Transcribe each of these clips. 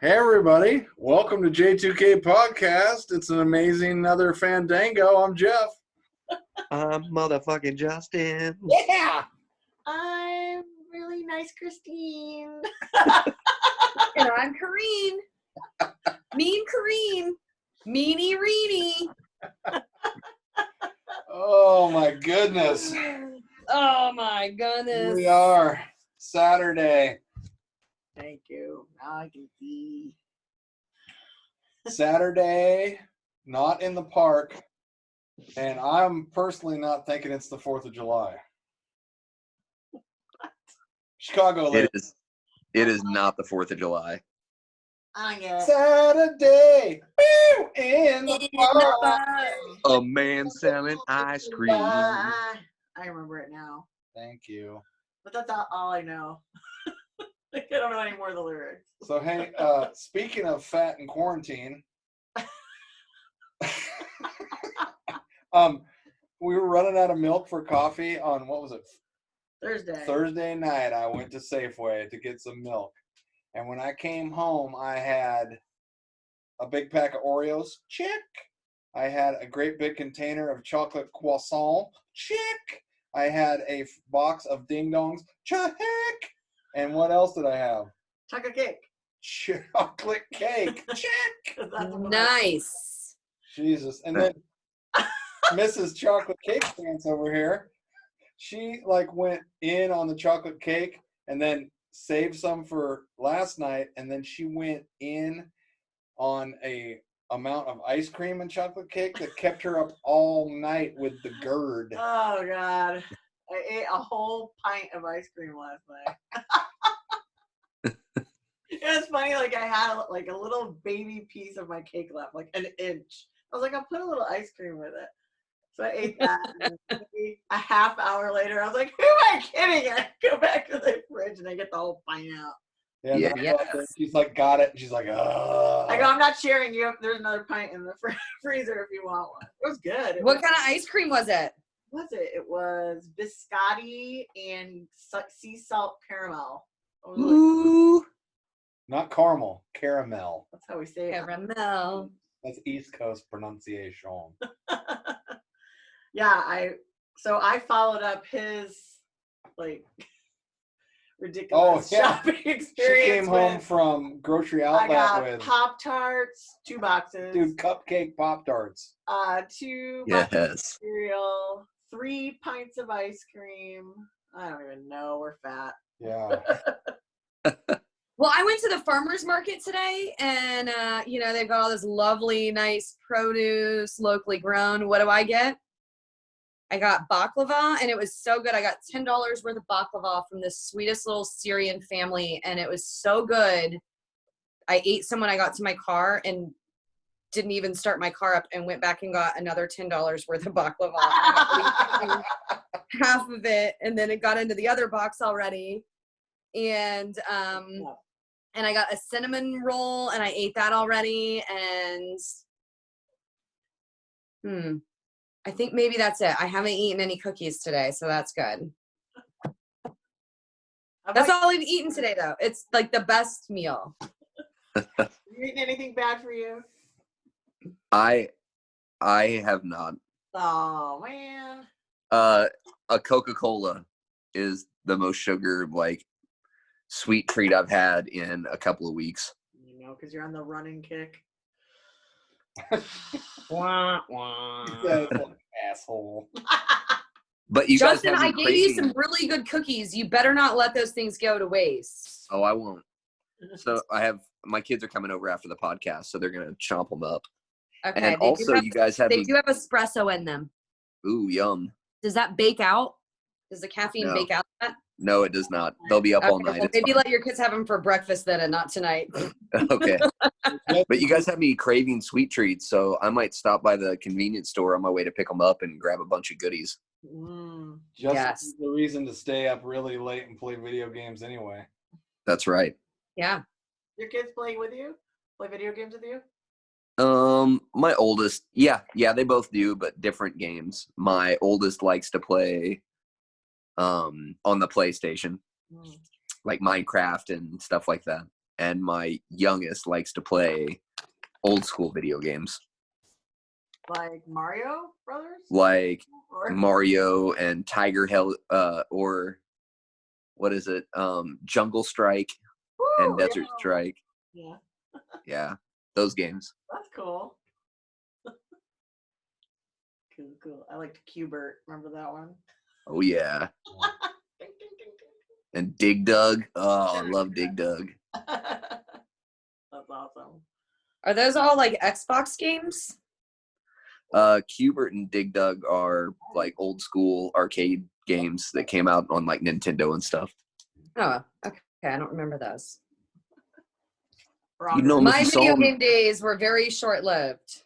Hey everybody, welcome to J2K Podcast. It's an amazing another Fandango. I'm Jeff. I'm motherfucking Justin. Yeah. I'm really nice Christine. And I'm Corrine. Mean Corrine. Meanie Reenie. Oh my goodness. Oh my goodness. We are Saturday. Thank you. Now I can see. Saturday, not in the park. And I'm personally not thinking it's the 4th of July. Chicago. It is not the 4th of July. I get it. Saturday. Woo, in the park. A man selling ice cream. I remember it now. Thank you. But that's all I know. I don't know any more of the lyrics. So, hey, speaking of fat and quarantine, we were running out of milk for coffee on, what was it? Thursday night. I went to Safeway to get some milk. And when I came home, I had a big pack of Oreos. Check. I had a great big container of chocolate croissant. Check. I had a box of Ding Dongs. Check. And what else did I have? Chocolate cake. Chocolate cake. Check. Nice. Jesus. And then Mrs. Chocolate Cake Pants over here, she went in on the chocolate cake and then saved some for last night, and then she went in on a amount of ice cream and chocolate cake that kept her up all night with the GERD. Oh, God. I ate a whole pint of ice cream last night. It was funny, I had a little baby piece of my cake left, an inch. I was like, I'll put a little ice cream with it. So I ate that. And maybe a half hour later, I was like, who am I kidding? And I go back to the fridge and I get the whole pint out. Yeah. She's like, got it. And she's like, ugh. I go, I'm not sharing you. There's another pint in the freezer if you want one. It was good. What kind of ice cream was it? It was biscotti and sea salt caramel. Ooh. Not caramel, caramel. That's how we say it. Caramel. That's East Coast pronunciation. Yeah, I followed up his ridiculous shopping experience. She came home from grocery outlet with Pop-Tarts, 2 boxes. Dude, cupcake Pop-Tarts. 2 Yes. boxes of cereal, 3 pints of ice cream. I don't even know. We're fat. Yeah. Well, I went to the farmer's market today, and, they've got all this lovely, nice produce, locally grown. What do I get? I got baklava, and it was so good. I got $10 worth of baklava from this sweetest little Syrian family, and it was so good. I ate some when I got to my car and didn't even start my car up and went back and got another $10 worth of baklava. Half of it, and then it got into the other box already. And I got a cinnamon roll, and I ate that already, and I think maybe that's it. I haven't eaten any cookies today, so that's good. That's all I've eaten today, though. It's the best meal. You eating anything bad for you? I have not. Oh, man. A Coca-Cola is the most sugar, sweet treat I've had in a couple of weeks. Because you're on the running kick. Wah, wah. Asshole. But you Justin, guys I have me gave you craving. some really good cookies. You better not let those things go to waste. Oh, I won't. So my kids are coming over after the podcast, so they're gonna chomp them up. Okay. And also, you guys have they me. do have espresso in them. Ooh, yum. Does that bake out? Does the caffeine bake out that? No, it does not. They'll be up all night. Well, maybe let your kids have them for breakfast then and not tonight. Okay. But you guys have me craving sweet treats, so I might stop by the convenience store on my way to pick them up and grab a bunch of goodies. Just the reason to stay up really late and play video games anyway. That's right. Yeah. Your kids play with you? Play video games with you? My oldest, yeah, they both do, but different games. My oldest likes to play on the PlayStation, like Minecraft and stuff like that. and my youngest likes to play old school video games. Like Mario Brothers? Like Or- Mario and Tiger Hell, or what is it? Jungle Strike and Desert Strike. Yeah. Yeah, those games. That's cool. Cool. I liked Cubert. Remember that one? Oh yeah. Ding, ding, ding, ding. And Dig Dug. Oh, I love Dig Dug. That's awesome. Are those all like Xbox games? Cubert and Dig Dug are like old school arcade games that came out on like Nintendo and stuff. Oh, okay. I don't remember those. You know, My video game days were very short-lived.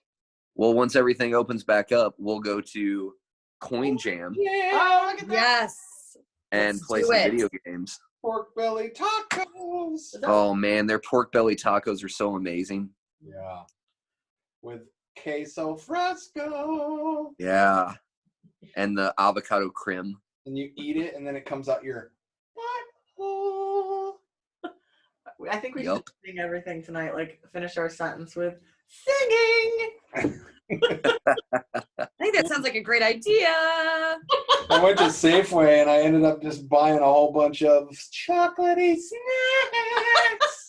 Well, once everything opens back up, we'll go to Coin Jam Oh, look at that. Yes. and Let's play do some it. video games. Pork belly tacos. Oh man, their pork belly tacos are so amazing. Yeah. With queso fresco. Yeah. And the avocado creme. And you eat it, and then it comes out your butthole. I think we Yup. should sing everything tonight. Like finish our sentence with singing. I think that sounds like a great idea. I went to Safeway, and I ended up just buying a whole bunch of chocolatey snacks.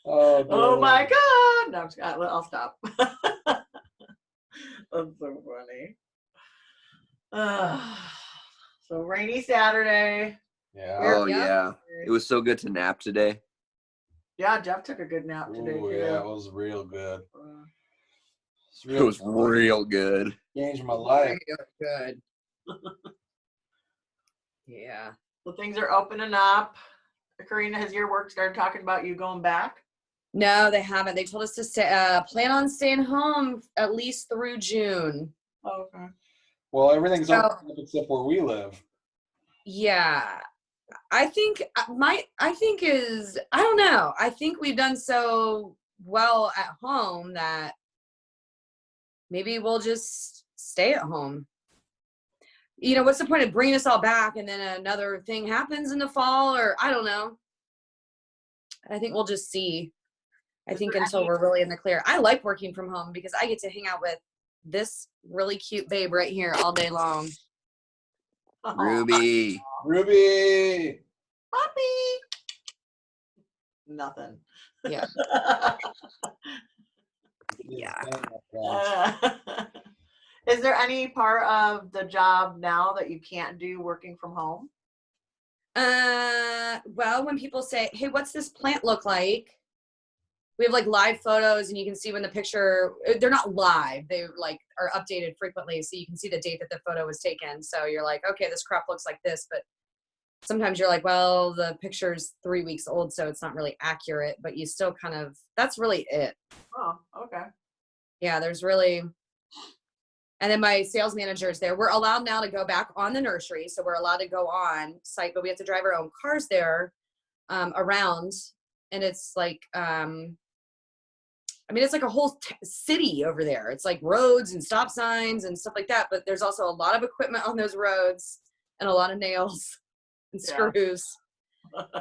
Oh my God! No, I'll stop. That's so funny. So rainy Saturday. Yeah. Oh Yep. yeah. It was so good to nap today. Yeah, Jeff took a good nap today. Ooh, too. yeah, it was real good. It was real good. Changed my life. Good. Yeah. So things are opening up. Karina, has your work started talking about you going back? No, they haven't. They told us to stay, plan on staying home at least through June. Oh, okay. Well, everything's So- open up except where we live. Yeah. I think I don't know. I think we've done so well at home that maybe we'll just stay at home. You know, what's the point of bringing us all back and then another thing happens in the fall, or I don't know. I think we'll just see. I think until we're really in the clear. I like working from home because I get to hang out with this really cute babe right here all day long. Ruby. Ruby! Puppy. Nothing. Yeah. Yeah. Is there any part of the job now that you can't do working from home? Well, when people say, "Hey, what's this plant look like?" We have like live photos, and you can see when the picture. They're not live; they like are updated frequently, so you can see the date that the photo was taken. So you're like, "Okay, this crop looks like this," but sometimes you're like, "Well, the picture's 3 weeks old, so it's not really accurate." But you still kind of. That's really it. Oh, okay. Yeah, there's really. And then my sales manager is there. We're allowed now to go back on the nursery. So we're allowed to go on site, but we have to drive our own cars there around. And it's like, it's like a whole city over there. It's like roads and stop signs and stuff like that. But there's also a lot of equipment on those roads and a lot of nails and screws.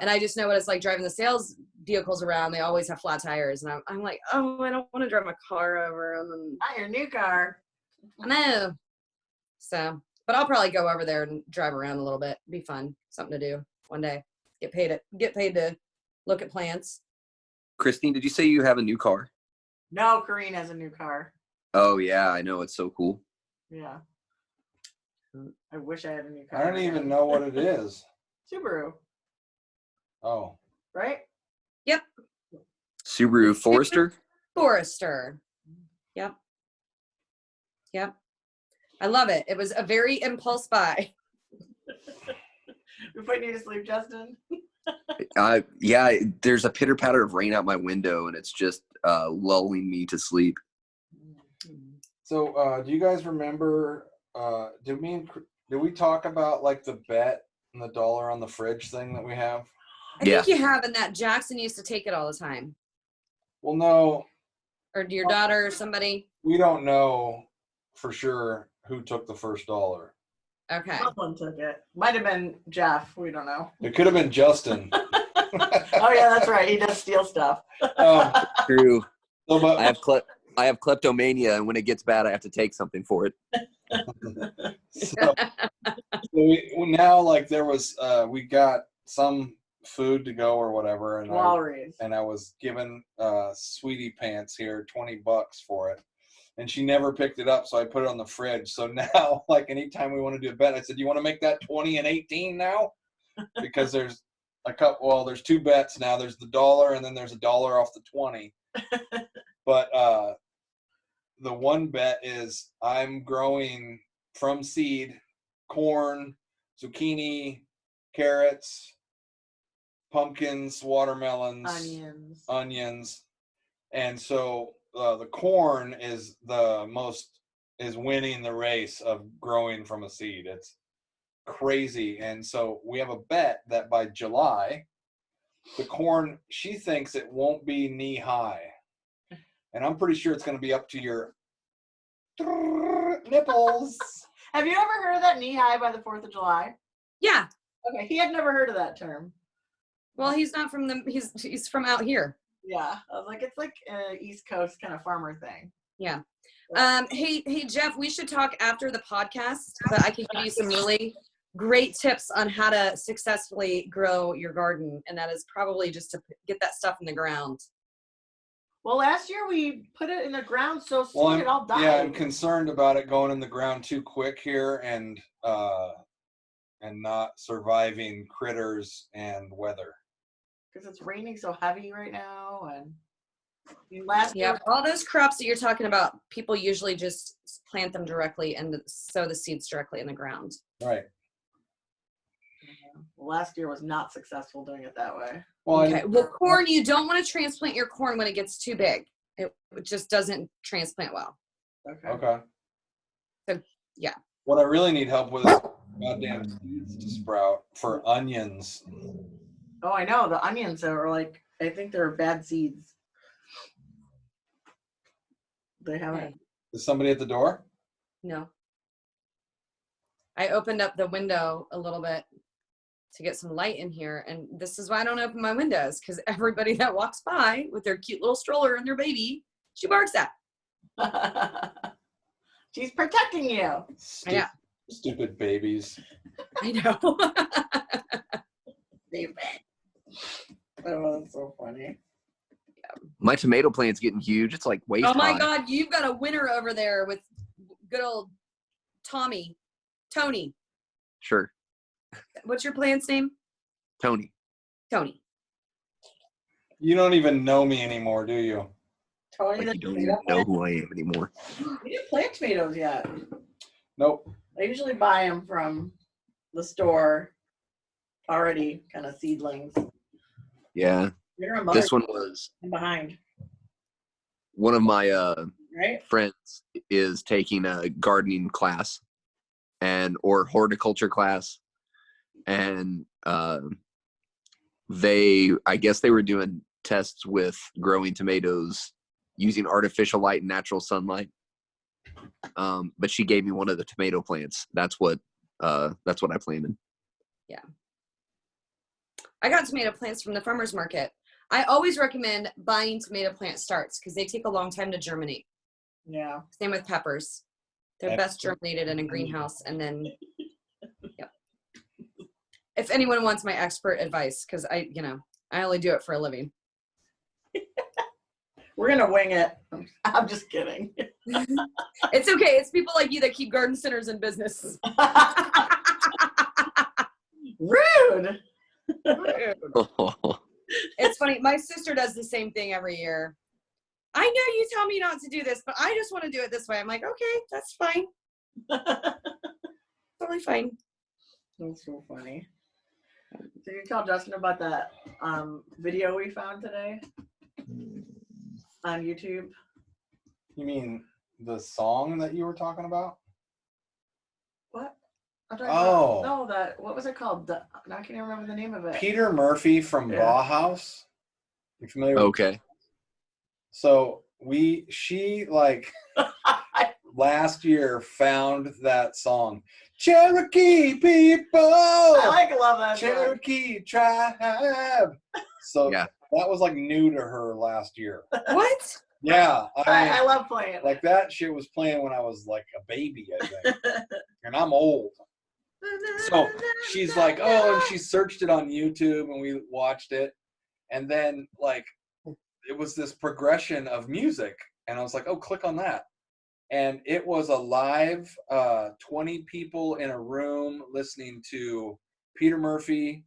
And I just know what it's like driving the sales vehicles around. They always have flat tires. And I'm like, oh, I don't want to drive my car over. And then, Not your new car. I know. So, but I'll probably go over there and drive around a little bit. Be fun. Something to do one day. Get paid to look at plants. Christine, did you say you have a new car? No, Karine has a new car. Oh yeah, I know, it's so cool. Yeah. I wish I had a new car. I don't even know what it is. Subaru, Oh. right? Yep. Subaru Forester? Forester. Yep. I love it. It was a very impulse buy. We putting you to sleep, Justin? Yeah, there's a pitter patter of rain out my window and it's just lulling me to sleep. So, do you guys remember, did we talk about like the bet and the dollar on the fridge thing that we have? I think you have, and that Jackson used to take it all the time. Well, no. Or your daughter or somebody. We don't know for sure who took the first dollar. Okay. Someone took it. Might have been Jeff. We don't know. It could have been Justin. Oh yeah, that's right. He does steal stuff. True. So, but, I have kleptomania, and when it gets bad, I have to take something for it. so now, like, there was, we got some food to go or whatever, and I was given Sweetie Pants here $20 for it, and she never picked it up, so I put it on the fridge. So now, like, anytime we want to do a bet, I said, "Do you want to make that 20 and 18 now?" Because there's a couple. Well, there's two bets now. There's the $1, and then there's $1 off the 20. But the one bet is I'm growing from seed corn, zucchini, carrots, pumpkins, watermelons, onions. And so the corn is winning the race of growing from a seed. It's crazy. And so we have a bet that by July, the corn, she thinks it won't be knee high. And I'm pretty sure it's going to be up to your nipples. Have you ever heard of that knee high by the 4th of July? Yeah. Okay, he had never heard of that term. Well, he's not from he's from out here. Yeah, I was like, it's like an East Coast kind of farmer thing. Yeah. Hey, Jeff, we should talk after the podcast, but I can give you some really great tips on how to successfully grow your garden, and that is probably just to get that stuff in the ground. Well, last year we put it in the ground so soon it all died. Yeah, I'm concerned about it going in the ground too quick here and not surviving critters and weather. Because it's raining so heavy right now, and last year, all those crops that you're talking about, people usually just plant them directly and sow the seeds directly in the ground. Right. Last year was not successful doing it that way. Well, okay. Well, corn, you don't want to transplant your corn when it gets too big. It just doesn't transplant well. Okay. So, yeah. What I really need help with is goddamn seeds to sprout for onions. Oh, I know. The onions are like, I think they're bad seeds. They haven't. Is somebody at the door? No. I opened up the window a little bit to get some light in here, and this is why I don't open my windows, because everybody that walks by with their cute little stroller and their baby, she barks at. She's protecting you. Stupid babies. I know. Oh, that's so funny. My tomato plant's getting huge. It's like waist high. Oh my God, you've got a winner over there with good old Tony. Sure. What's your plant's name? Tony. You don't even know me anymore, do you? Tony, like you don't even know who I am anymore. You didn't plant tomatoes yet. Nope. I usually buy them from the store, already kind of seedlings. Yeah. This one was behind. One of my right? friends is taking a gardening class or horticulture class, and I guess they were doing tests with growing tomatoes using artificial light and natural sunlight. But she gave me one of the tomato plants. That's what I planted. Yeah. I got tomato plants from the farmer's market. I always recommend buying tomato plant starts because they take a long time to germinate. Yeah. Same with peppers. They're best germinated in a greenhouse, and then, yep. If anyone wants my expert advice, because I only do it for a living. We're gonna wing it. I'm just kidding. It's okay. It's people like you that keep garden centers in business. Rude. It's funny. My sister does the same thing every year. I know you tell me not to do this, but I just want to do it this way. I'm like, okay, that's fine. Totally fine. That's so funny. Did you tell Justin about that video we found today on YouTube? You mean the song that you were talking about? What? Oh. No, what was it called? I can't even remember the name of it. Peter Murphy from Bauhaus. You familiar with Okay. So she last year found that song. Cherokee people. I love that Cherokee tribe. So Yeah. that was like new to her last year. What? Yeah, I love playing like that shit was playing when I was like a baby, I think. And I'm old. So she's like, oh, and she searched it on YouTube and we watched it. And then like it was this progression of music. And I was like, oh, click on that. And it was a live 20 people in a room listening to Peter Murphy,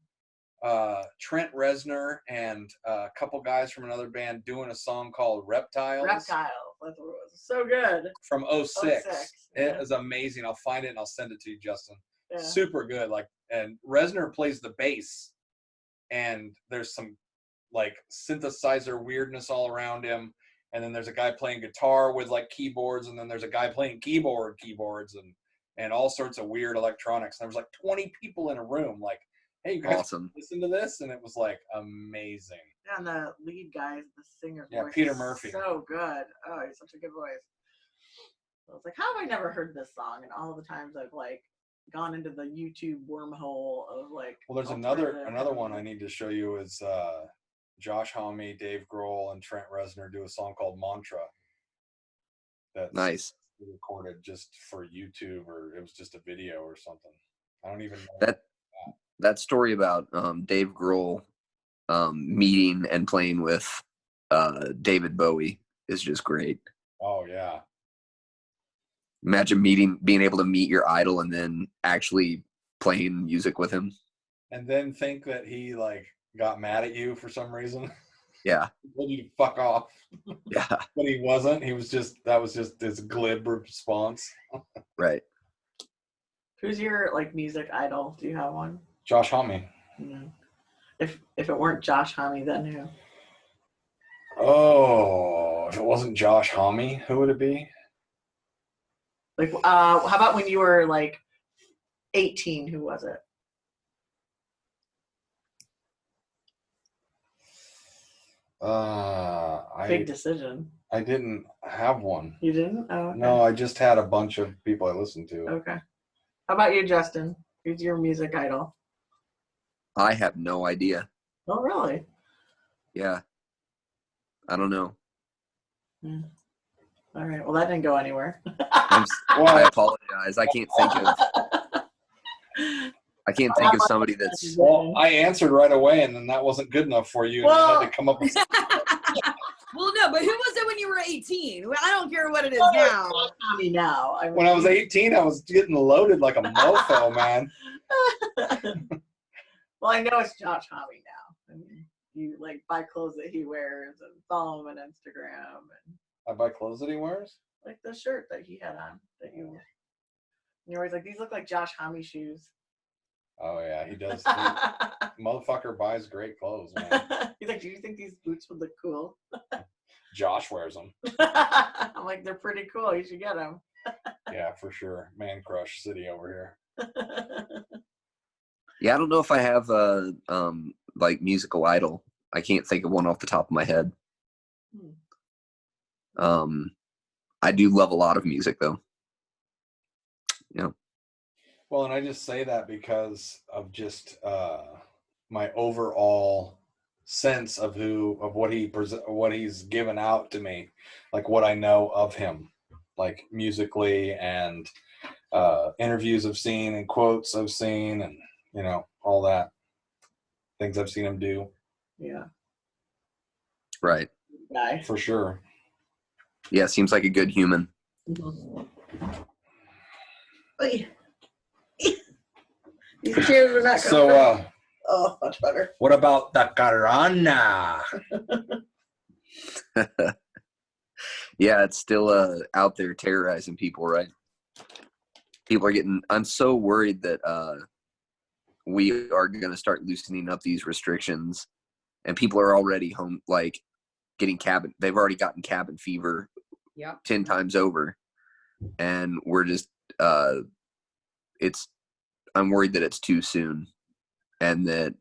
Trent Reznor, and a couple guys from another band doing a song called Reptiles. That's so good. From 06. Yeah. It is amazing. I'll find it and I'll send it to you, Justin. Yeah. Super good. Like, and Reznor plays the bass, and there's some like synthesizer weirdness all around him. And then there's a guy playing guitar with like keyboards, and then there's a guy playing keyboards and all sorts of weird electronics. And there was like 20 people in a room, like, hey, you guys listen to this? And it was like amazing. Yeah, and the lead guy is the singer. Yeah, Peter Murphy. So good. Oh, he's such a good voice. So I was like, how have I never heard this song? And all the times I've like gone into the YouTube wormhole of like. Well, there's another one I need to show you is Josh Homme, Dave Grohl, and Trent Reznor do a song called Mantra. That's nice. Recorded just for YouTube, or it was just a video or something. I don't even know. That story about Dave Grohl meeting and playing with David Bowie is just great. Oh yeah. Imagine being able to meet your idol and then actually playing music with him. And then think that he like got mad at you for some reason. Yeah. He told you to fuck off. Yeah. But he wasn't. That was just his glib response. Right. Who's your like music idol? Do you have one? Josh Homme. Yeah. If it weren't Josh Homme, then who? Oh, if it wasn't Josh Homme, who would it be? Like, how about when you were like 18? Who was it? Big decision. I didn't have one. You didn't? Oh, okay. No, I just had a bunch of people I listened to. Okay. How about you, Justin? Who's your music idol? I have no idea. Oh, really? Yeah. I don't know. All right. Well, that didn't go anywhere. I apologize. I can't think of somebody that's. Well, I answered right away, and then that wasn't good enough for you. Well, and you had to come up with. Well, no, but who was it when you were 18? I don't care what it is now. Now. When I was 18, I was getting loaded like a mofo, man. Well, I know it's Josh Homme now. I mean, you like buy clothes that he wears and follow him on Instagram. And I buy clothes that he wears? Like the shirt that he had on. You're always like, these look like Josh Homme shoes. Oh, yeah, he does. Motherfucker buys great clothes, man. He's like, do you think these boots would look cool? Josh wears them. I'm like, they're pretty cool. You should get them. Yeah, for sure. Man crush city over here. Yeah, I don't know if I have a like musical idol. I can't think of one off the top of my head. I do love a lot of music though. Yeah. Well, and I just say that because of just my overall sense of what he's given out to me, like what I know of him, like musically, and interviews I've seen and quotes I've seen, and all that things I've seen him do. Yeah. Right. Guy. For sure. Yeah, seems like a good human. These chairs are not so. Oh, much better. What about the Karana? Yeah, it's still out there terrorizing people, right? People are I'm so worried that we are going to start loosening up these restrictions, and people are already home, like they've already gotten cabin fever 10 times over. And we're just, I'm worried that it's too soon, and that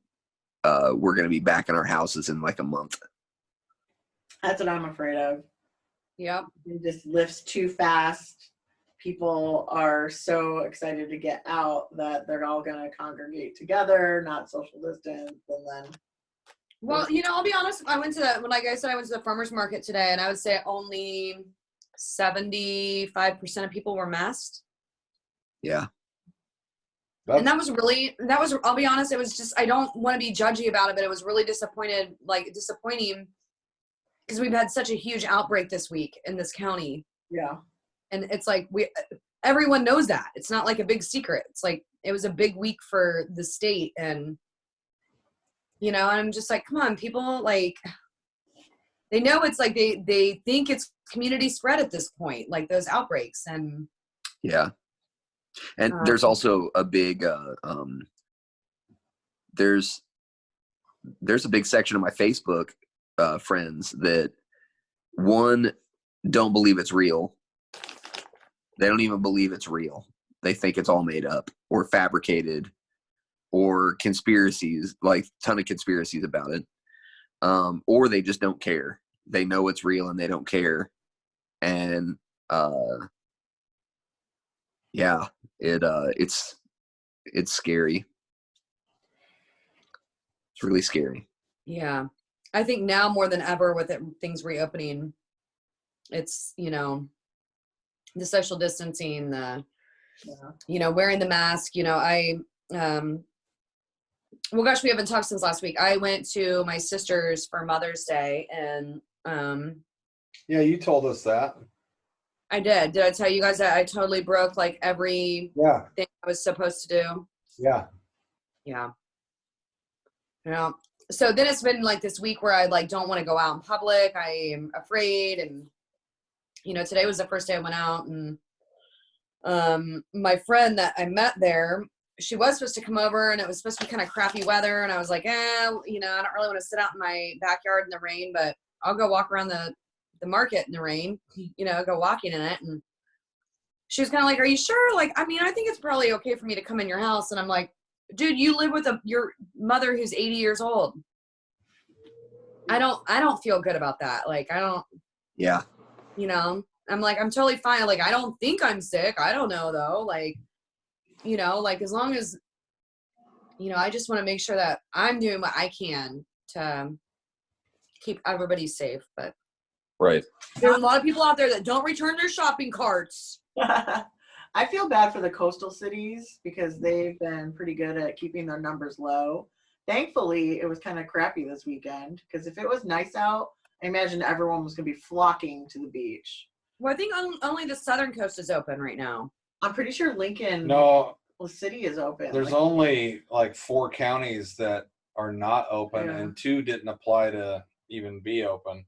we're going to be back in our houses in like a month. That's what I'm afraid of. Yep. It just lifts too fast. people are so excited to get out that they're all going to congregate together, not social distance, and then. Well, I'll be honest. Like I said, I went to the farmer's market today, and I would say only 75% of people were masked. Yeah. And I'll be honest, it was just, I don't want to be judgy about it, but it was really disappointing because we've had such a huge outbreak this week in this county. Yeah. And it's like, everyone knows that. It's not like a big secret. It's like, it was a big week for the state. And, I'm just like, come on, people, like, they know it's like, they think it's community spread at this point, like those outbreaks. And yeah. And there's also a big, there's a big section of my Facebook friends that, one, don't believe it's real. They don't even believe it's real. They think it's all made up or fabricated or conspiracies, like a ton of conspiracies about it. Or they just don't care. They know it's real and they don't care. And yeah, it's scary. It's really scary. Yeah. I think now more than ever with things reopening, it's, the social distancing, wearing the mask, well, gosh, we haven't talked since last week. I went to my sister's for Mother's Day and, yeah, you told us that. I did. Did I tell you guys that I totally broke like every thing I was supposed to do? Yeah. Yeah. So then it's been like this week where I like don't want to go out in public. I am afraid. And, today was the first day I went out, and my friend that I met there, she was supposed to come over, and it was supposed to be kind of crappy weather. And I was like, I don't really want to sit out in my backyard in the rain, but I'll go walk around the market in the rain, go walking in it. And she was kind of like, are you sure? Like, I think it's probably okay for me to come in your house. And I'm like, dude, you live with your mother who's 80 years old. I don't feel good about that. Like, I don't. Yeah. I'm like, I'm totally fine. Like, I don't think I'm sick. I don't know though. Like, like as long as, I just want to make sure that I'm doing what I can to keep everybody safe. But right. There's a lot of people out there that don't return their shopping carts. I feel bad for the coastal cities because they've been pretty good at keeping their numbers low. Thankfully, it was kind of crappy this weekend because if it was nice out, I imagine everyone was going to be flocking to the beach. Well, I think only the southern coast is open right now. I'm pretty sure Lincoln City is open. There's only like 4 counties that are not open, and 2 didn't apply to even be open.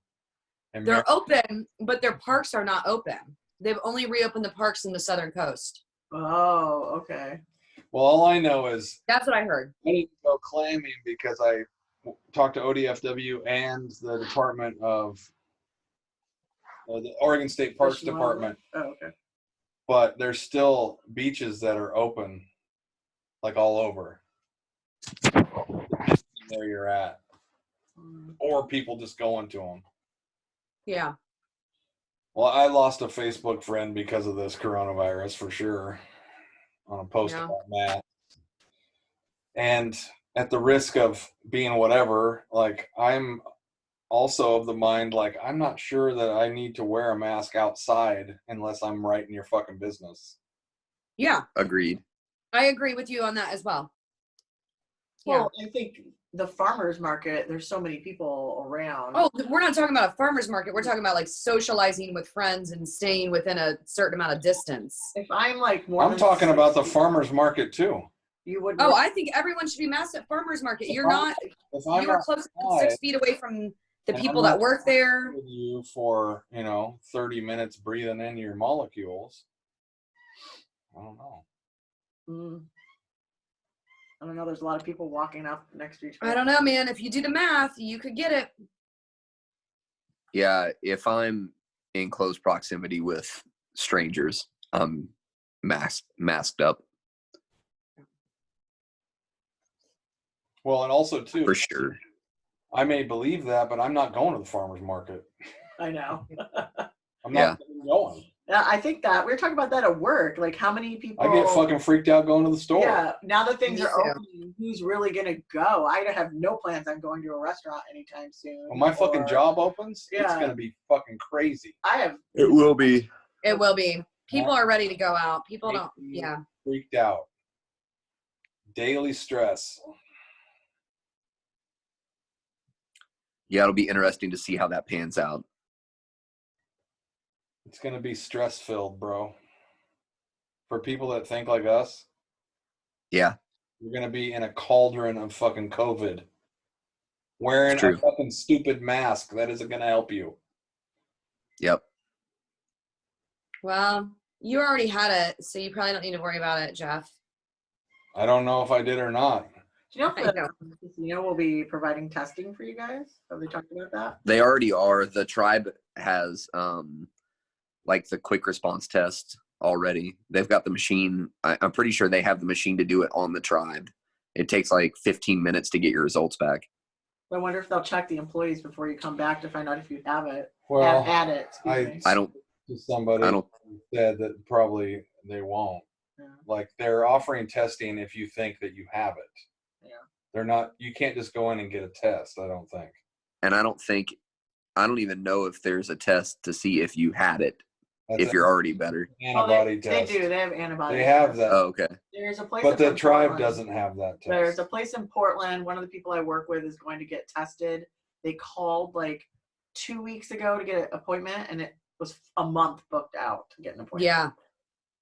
And they're open, but their parks are not open. They've only reopened the parks in the southern coast. Oh, okay. Well, all I know is that's what I heard. I didn't go clamming because I talked to ODFW and the Department of the Oregon State Parks Department. Oh, okay. But there's still beaches that are open, like all over. Where you're at, or people just going to them. Yeah. Well, I lost a Facebook friend because of this coronavirus for sure, on a post about masks. And at the risk of being whatever, like I'm also of the mind, like I'm not sure that I need to wear a mask outside unless I'm right in your fucking business. Yeah. Agreed. I agree with you on that as well. Well, I think the farmer's market, there's so many people around. Oh, we're not talking about a farmer's market. We're talking about like socializing with friends and staying within a certain amount of distance. If I'm like I'm talking about the farmer's market too. You would. Oh, I think everyone should be masked at farmer's market. You were close to 6 feet away from the people that work there. With you for 30 minutes breathing in your molecules. I don't know. I don't know. There's a lot of people walking up next to each other. I don't know, man. If you do the math, you could get it. Yeah, if I'm in close proximity with strangers, I'm masked up. Well, and also too, for sure. I may believe that, but I'm not going to the farmer's market. I know. I'm not going. Yeah, I think that we were talking about that at work. Like, how many people? I get fucking freaked out going to the store. Yeah, now that things Me are too. opening, who's really gonna go? I have no plans on going to a restaurant anytime soon. When my fucking job opens, it's Yeah. gonna be fucking crazy. I have. It will be. It will be. People are ready to go out. People don't. Yeah. Freaked out. Daily stress. Yeah, it'll be interesting to see how that pans out. It's gonna be stress filled, bro. For people that think like us, Yeah, you're gonna be in a cauldron of fucking COVID. Wearing True. a fucking stupid mask that isn't gonna help you. yep. Well, you already had it, so you probably don't need to worry about it, Jeff. I don't know if I did or not. Do you know I if know. the casino will be providing testing for you guys? Have they talked about that? They already are. The tribe has like the quick response test already. They've got the machine. I'm pretty sure they have the machine to do it on the tribe. It takes like 15 minutes to get your results back. I wonder if they'll check the employees before you come back to find out if you have it. Well, have had it. Excuse me. I don't. Somebody I don't. said that probably they won't. Yeah. Like, they're offering testing if you think that you have it. Yeah. They're not. You can't just go in and get a test. I don't think. And I don't even know if there's a test to see if you had it. That's If you're already better. antibody they test. do. They have antibodies. They have that. Oh, okay. There's a place. But up the in tribe Portland. doesn't have that test. There's a place in Portland. One of the people I work with is going to get tested. They called like 2 weeks ago to get an appointment, and it was a month booked out to get an appointment. Yeah.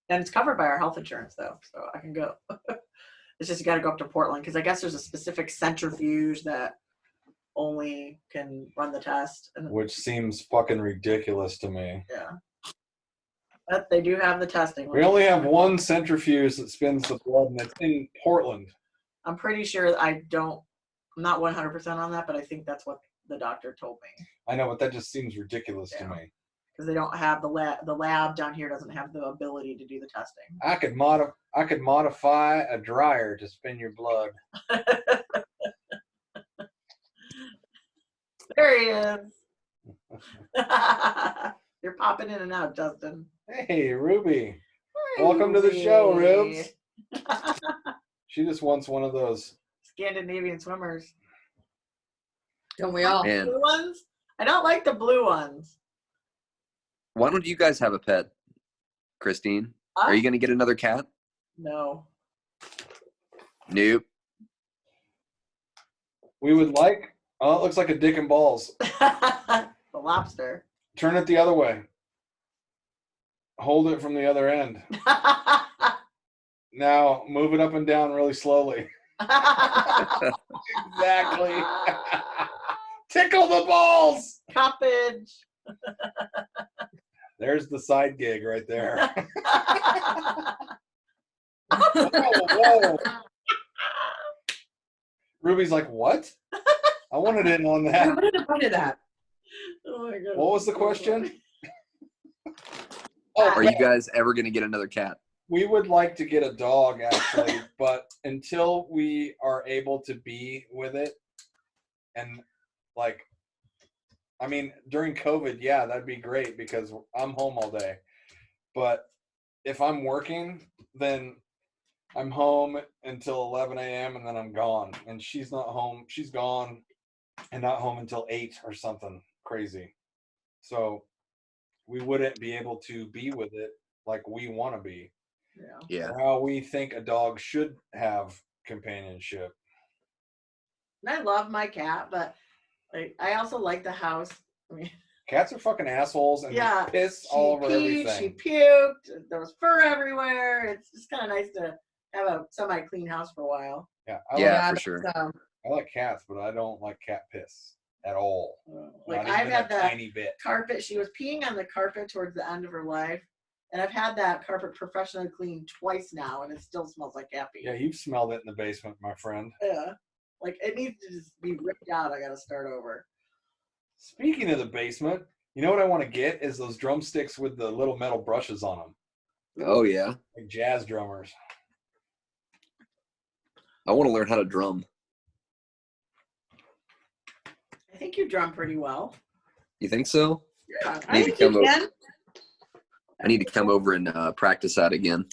And it's covered by our health insurance, though, so I can go. It's just you got to go up to Portland because I guess there's a specific centrifuge that only can run the test. And, Which seems fucking ridiculous to me. yeah. But they do have the testing. We only have one centrifuge that spins the blood, and it's in Portland. I'm pretty sure I'm not 100% on that, but I think that's what the doctor told me. I know, but that just seems ridiculous to me. Because they don't have the lab down here doesn't have the ability to do the testing. I could modify a dryer to spin your blood. There he is. You're popping in and out, Justin. Hey, Ruby. Hi, Welcome to the show, Ruby. Rubes. She just wants one of those. Scandinavian swimmers. Don't we all? And Blue ones? I don't like the blue ones. why don't you guys have a pet, Christine? Are you going to get another cat? No. Nope. We would like. Oh, it looks like a dick and balls. The lobster. Turn it the other way. Hold it from the other end. Now move it up and down really slowly. Exactly. Tickle the balls. Coppage. There's the side gig right there. Whoa. Ruby's like, what? I wanted in on I that. wanted a bite of that. Oh my God. What was the question? Oh, Are you guys ever going to get another cat? we would like to get a dog, actually, but until we are able to be with it, and like, I mean, during COVID, yeah, that'd be great because I'm home all day. But if I'm working, then I'm home until 11 a.m. and then I'm gone. And she's not home. She's gone and not home until 8 or something crazy. So we wouldn't be able to be with it like we want to be. Yeah. Or how we think a dog should have companionship. And I love my cat, but like, I also like the house. I mean, Cats are fucking assholes and yeah, they piss she all over peed, everything. she puked. There was fur everywhere. It's just kind of nice to have a semi-clean house for a while. Yeah, Yeah, for sure. So, I like cats, but I don't like cat piss at all. Like Not I've even had a the tiny bit. carpet. She was peeing on the carpet towards the end of her life, and I've had that carpet professionally cleaned twice now, and it still smells like cat pee. Yeah, you've smelled it in the basement, my friend. Yeah. Like it needs to just be ripped out. I got to start over. Speaking of the basement, you know what I want to get is those drumsticks with the little metal brushes on them, Oh, yeah. like jazz drummers. I want to learn how to drum. I think you drum pretty well. You think so? Yeah. I think you can. I need to come over and practice that again.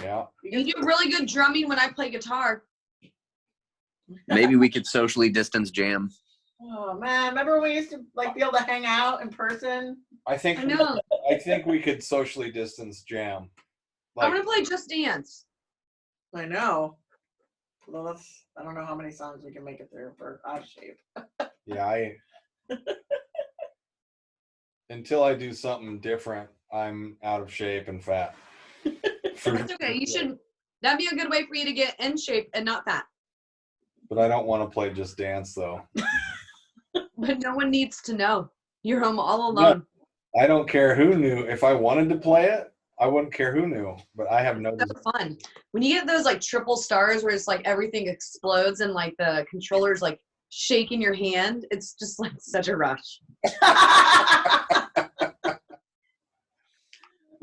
Yeah. You do really good drumming when I play guitar. Maybe we could socially distance jam. Oh man, remember we used to like be able to hang out in person? I think we could socially distance jam. I'm gonna play Just Dance. I know. Well, I don't know how many songs we can make it through for Out of Shape. Yeah, until I do something different, I'm out of shape and fat. That's okay. That'd be a good way for you to get in shape and not fat. But I don't want to play Just Dance though. But no one needs to know. You're home all alone. No, I don't care who knew. If I wanted to play it, I wouldn't care who knew. But I have no. It's so fun. When you get those like triple stars where it's like everything explodes and like the controller's like shaking your hand, it's just like such a rush.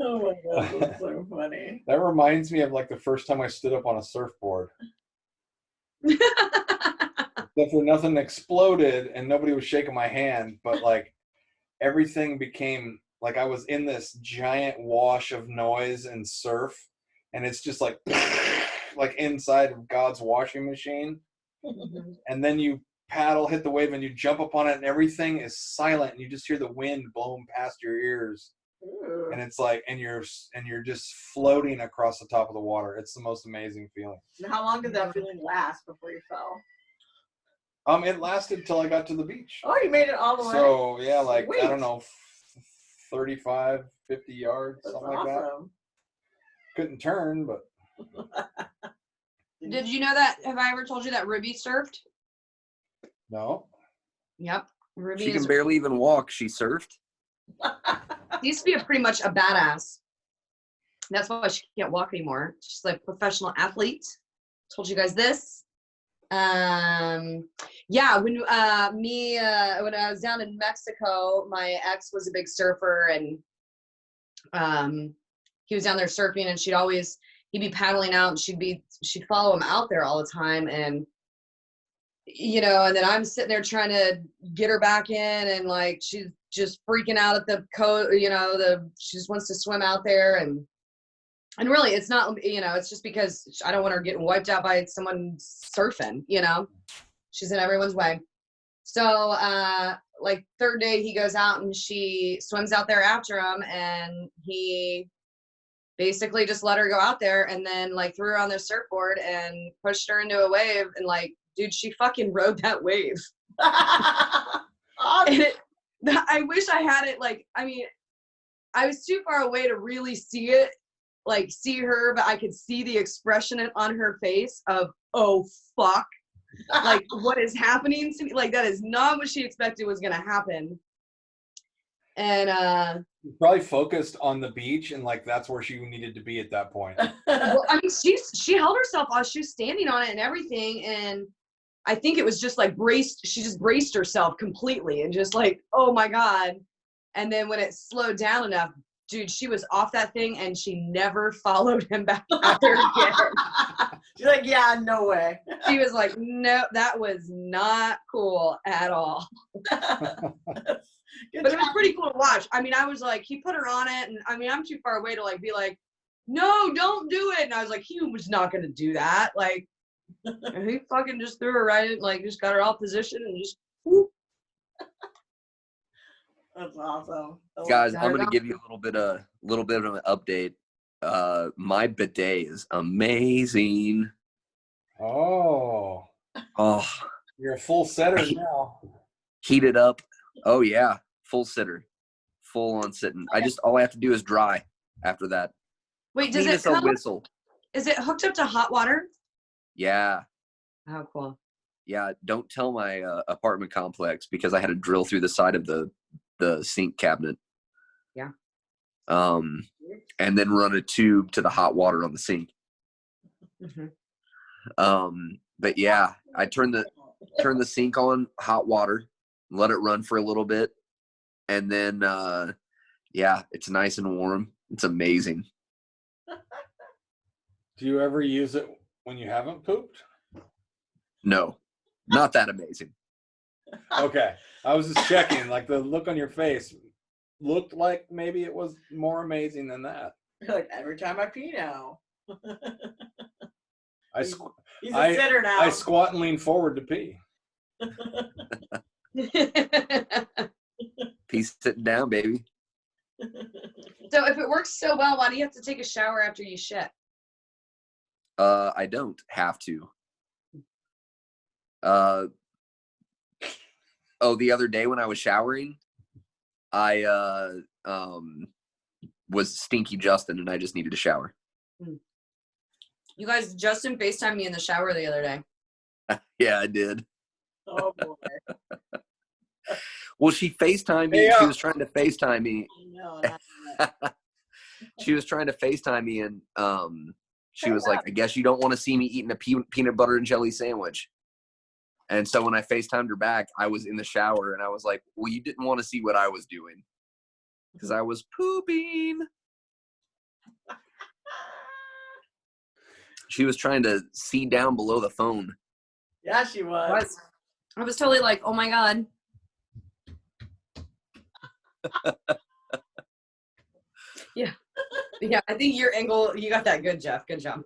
Oh my god, that's so funny. That reminds me of like the first time I stood up on a surfboard. Except for nothing exploded and nobody was shaking my hand, but like everything became like I was in this giant wash of noise and surf, and it's just like inside of God's washing machine. And then you paddle, hit the wave, and you jump up on it, and everything is silent, and you just hear the wind blowing past your ears. Ooh. And it's like, and you're just floating across the top of the water. It's the most amazing feeling. And how long did that feeling last before you fell? It lasted till I got to the beach. Oh, you made it all the way. So yeah, like Sweet. I don't know, 35, 50 yards, That's something awesome. like that. Couldn't turn, but. Did you know that? Have I ever told you that Ruby surfed? No. Yep. Ruby She can barely even walk. She surfed. She used to be pretty much a badass. That's why she can't walk anymore. She's like a professional athlete. Told you guys this. Yeah, when I was down in Mexico, my ex was a big surfer, and he was down there surfing, and he'd be paddling out, and she'd follow him out there all the time, and and then I'm sitting there trying to get her back in, and like she's just freaking out at the she just wants to swim out there, and really it's not, it's just because I don't want her getting wiped out by someone surfing, she's in everyone's way. So like third day he goes out and she swims out there after him, and he basically just let her go out there, and then like threw her on their surfboard and pushed her into a wave, and like, dude, she fucking rode that wave. I wish I had it. Like, I mean, I was too far away to really see it, like see her, but I could see the expression on her face of, oh, fuck. Like, what is happening to me? Like, that is not what she expected was going to happen. And you probably focused on the beach, and like that's where she needed to be at that point. well, I mean, she held herself on. She was standing on it and everything, and I think it was just like she just braced herself completely and just like, oh my God. And then when it slowed down enough, dude, she was off that thing and she never followed him back out there again. She's like, yeah, no way. She was like, no, that was not cool at all. But it was pretty cool to watch. I mean, I was like, he put her on it, and I mean, I'm too far away to like be like, no, don't do it. And I was like, he was not going to do that. Like, and he fucking just threw her right in, like, just got her all positioned and just whoop. That's awesome. Guys, I'm gonna give you a little bit of an update. My bidet is amazing. Oh, you're a full setter now. Heated up. Oh yeah, full sitter, full on sitting. All I have to do is dry after that. Wait, does it come? Whistle. Is it hooked up to hot water? Yeah. Oh, cool. Yeah, don't tell my apartment complex, because I had to drill through the side of the sink cabinet. Yeah. And then run a tube to the hot water on the sink. Mm-hmm. But yeah, I turn the sink on hot water, let it run for a little bit, and then yeah, it's nice and warm. It's amazing. Do you ever use it when you haven't pooped? No, not that amazing. Okay. I was just checking, like the look on your face looked like maybe it was more amazing than that. Like every time I pee now. He's a sitter now. I squat and lean forward to pee. Peace sitting down, baby. So if it works so well, why do you have to take a shower after you shit? I don't have to. The other day when I was showering, I was Stinky Justin and I just needed a shower. You guys, Justin FaceTimed me in the shower the other day. Yeah, I did. Oh boy. Well, she FaceTimed me. She was trying to FaceTime me. No, She was trying to FaceTime me and she was like, I guess you don't want to see me eating a peanut butter and jelly sandwich. And so when I FaceTimed her back, I was in the shower and I was like, well, you didn't want to see what I was doing because I was pooping. She was trying to see down below the phone. Yeah, she was. I was totally like, oh my God. Yeah. Yeah, I think your angle, you got that good, Jeff. Good job.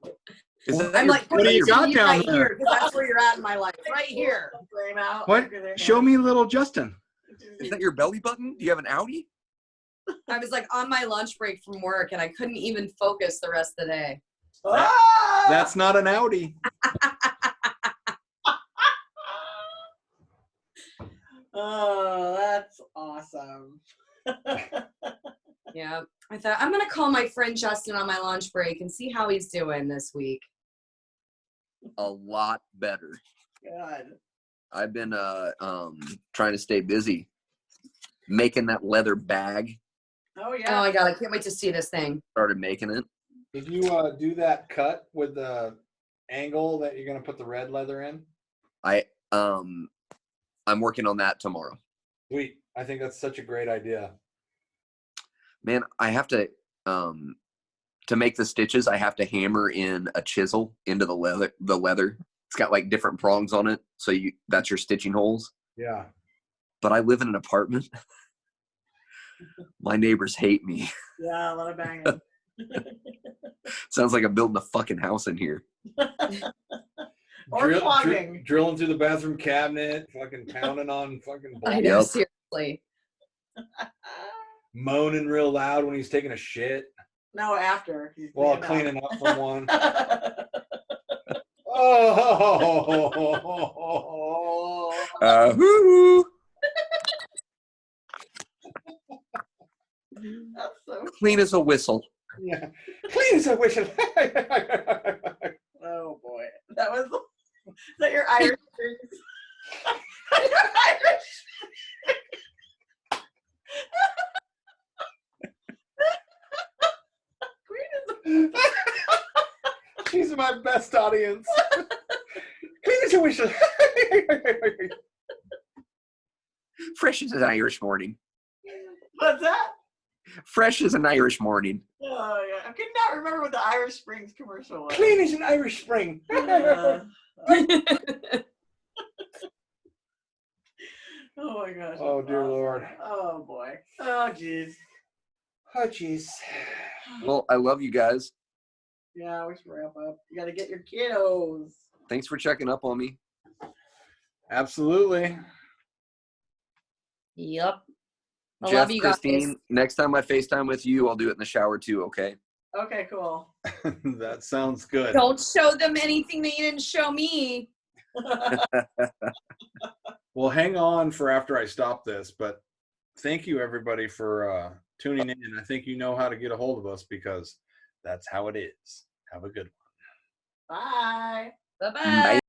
I'm like, what do you got down right there? here, because that's where you're at in my life. Right here. What? Show me little Justin. Is that your belly button? Do you have an Audi? I was like on my lunch break from work and I couldn't even focus the rest of the day. That's not an Audi. Oh, that's awesome. Yeah. I thought I'm going to call my friend Justin on my lunch break and see how he's doing this week. A lot better. Good. I've been trying to stay busy making that leather bag. Oh yeah. Oh my God, I can't wait to see this thing. Started making it. Did you do that cut with the angle that you're going to put the red leather in? I'm working on that tomorrow. Sweet. I think that's such a great idea. Man, I have to make the stitches, I have to hammer in a chisel into the leather. It's got like different prongs on it, so that's your stitching holes. Yeah. But I live in an apartment. My neighbors hate me. Yeah, a lot of banging. Sounds like I'm building a fucking house in here. Or plumbing. Drilling through the bathroom cabinet, fucking pounding on fucking I balls. know, Yep. seriously. Moaning real loud when he's taking a shit. No, after. While cleaning up from one. Oh. Woo! That's so Clean as a whistle. Yeah. Clean as a whistle. Oh boy. Is that your Irish strings? Your Irish She's my best audience. Clean as a whistle. Fresh as an Irish morning. What's that? Fresh as an Irish morning. Oh yeah. I could not remember what the Irish Springs commercial was. Clean as an Irish spring. Oh my gosh. Oh, that's dear awesome. Lord. Oh boy. Oh jeez. Oh, jeez. Well, I love you guys. Yeah, we should wrap up. You gotta get your kiddos. Thanks for checking up on me. Absolutely. Yep. I Jeff, love you guys. Christine, next time I FaceTime with you, I'll do it in the shower too, okay? Okay, cool. That sounds good. Don't show them anything that you didn't show me. Well, hang on for after I stop this, but thank you everybody for tuning in. I think you know how to get a hold of us because that's how it is. Have a good one. Bye. Bye-bye. Bye.